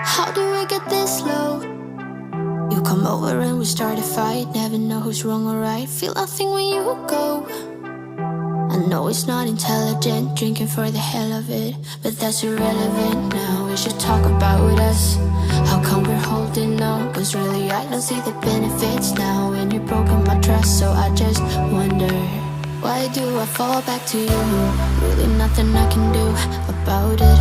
How do we get this low? You come over and we start a fight. Never know who's wrong or right. Feel nothing when you go. I know it's not intelligent, drinking for the hell of it, but that's irrelevant now. We should talk about us. How come we're holding on? Cause really I don't see the benefits now. When you've broken my trust, so I just wonder, why do I fall back to you? Really nothing I can do about it.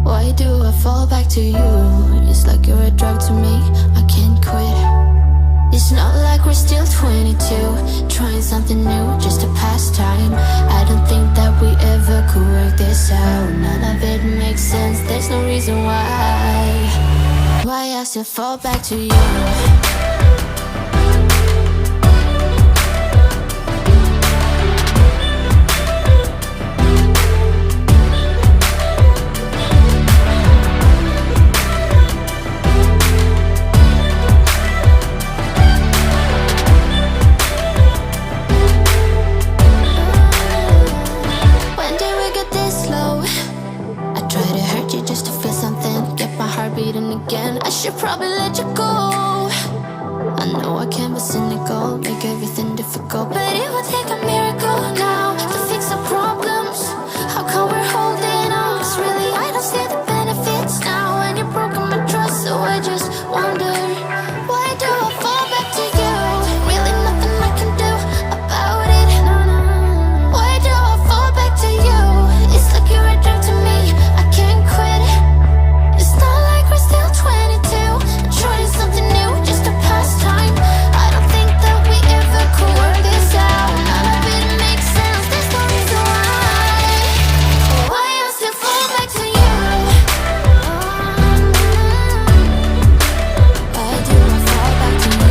Why do I fall back to you? It's like you're a drug to me, I can't quit. It's not like we're still 22, trying something new, just a pastime. I don't think that we ever could work this out. None of it makes sense, there's no reason why I still fall back to you. I should probably let you go. I know I can be cynical, make everything difficult, but it would take a miracle now to fix our problems. How come we're holding on? Cause really I don't see the benefits now. And you've broken my trust, so I just wonder, why do I fall back to you? Really nothing I can do about it. Why do I fall back to you? It's like you're a drug to me, I can't quit. It's not like we're still 22, trying something new, just a pastime. I don't think that we ever could work this out. None of it makes sense, there's no reason why I still fall back to you. Why do I fall back to you?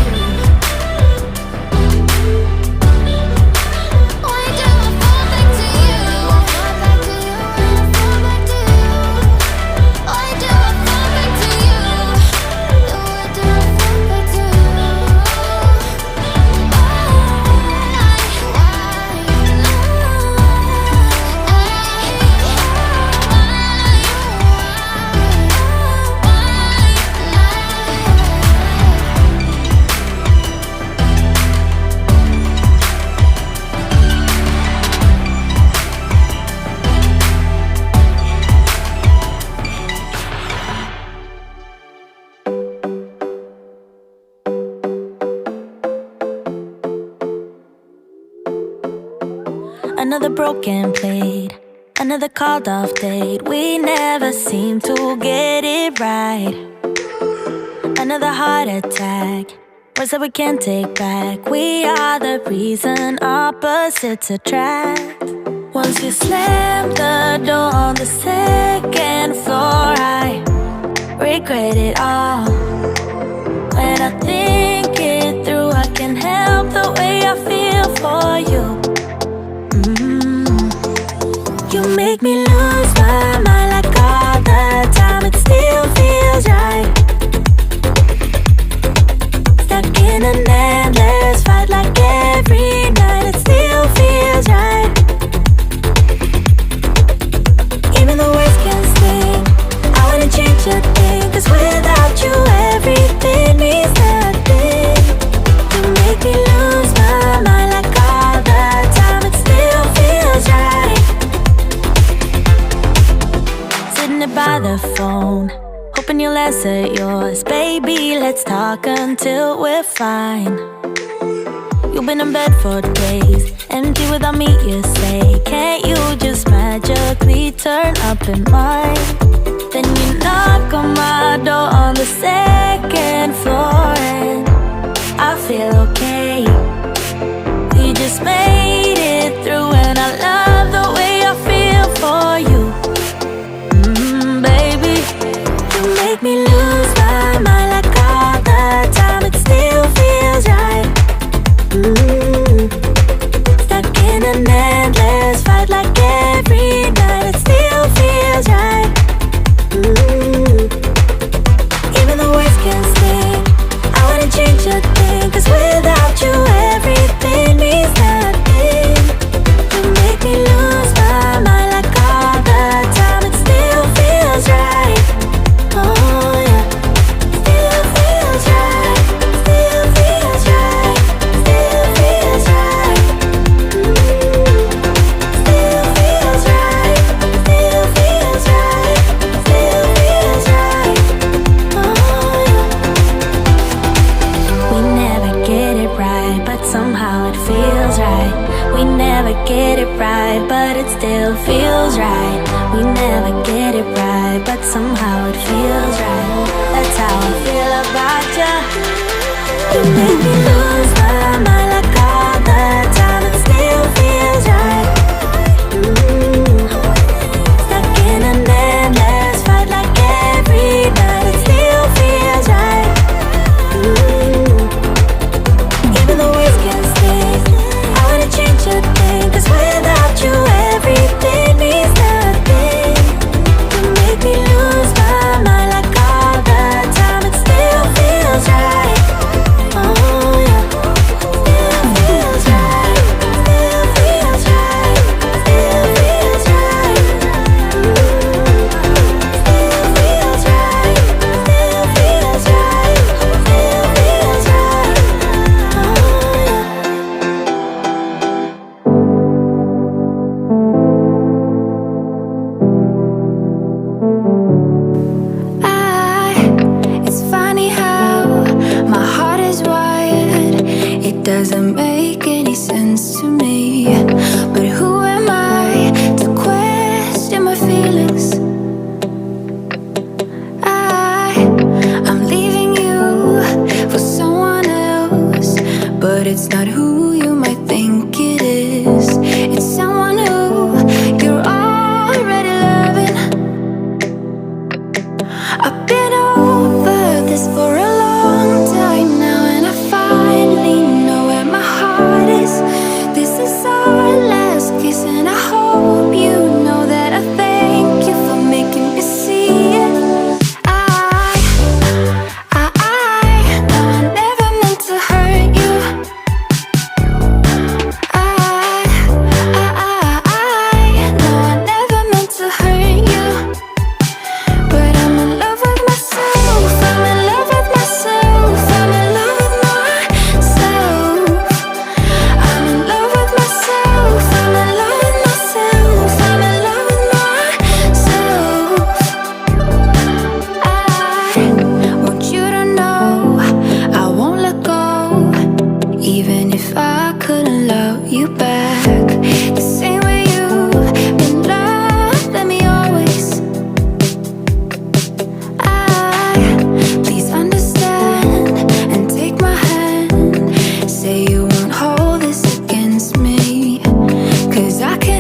Why do I fall back to you? Fall back to you, fall back to you. Why do I fall back to you? Why do I fall back to you? Another broken plate, another called off date. We never seem to get it right. Another heart attack, words that we can't take back. We are the reason opposites attract. Once you slam the door on the second floor, I regret it all. When I think it through, I can't help the way I feel for you. You make me lose my mind like all the time. It still feels right. Stuck in an endless fight like every night. It still feels right. Even the words can sting. I wanna change a thing, cause without you everything means nothing. You make me lose my mind like all the time. It still feels right. By the phone, hoping you'll answer yours. Baby, let's talk until we're fine. You've been in bed for days, empty without me, you say. Can't you just magically turn up in mine? Then you knock on my door on the second floor, and I feel okay. We just made it through, and I love the way I feel for you. Baby, you make me lose my mind like all the time. It still feels right. Stuck in an endless fight like every night. It still feels right. Even the words can sting. I wouldn't change a thing, 'cause without you everything means nothing. You make me lose my mind like all the time. It still feels right. Oh yeah. Still feels right. Still feels right. Still feels right. Still feels right. Still feels right. Still feels right. Oh yeah. We never get it right, but somehow it feels right. We never get it right, but it still feels right. We never get it right, but somehow it feels right. That's how I feel about you. You make me lose my mind like all the time. It still feels right. Stuck in an endless fight like every night. It still feels right. Even the words can sting. I wouldn't change a thing, 'cause without you everything means nothing. You make me lose my mind like all the time. It still feels right. Oh yeah. Still feels right. Still feels right. Still feels right. Still feels right. Still feels right. Still feels right. Oh yeah. It's funny how my heart is wired. It doesn't make any sense to me. But who am I to question my feelings? I'm leaving you for someone else, but it's not who you might think it is. It's someone who you're already loving. I've been over this for a long time now, and I finally know where my heart is. This is our last kiss, and I hope you know that I thank you for making me see it. No, I never meant to hurt you. No, I never meant to hurt you. But I'm in love with myself. I'm in love with myself. I'm in love with myself. I'm in love with myself. I'm in love with myself. I'm in love with myself. I want you to know I won't let go, even if I couldn't love you back the same way you've been loving me always. Please understand and take my hand. Say you won't hold this against me, 'cause I can't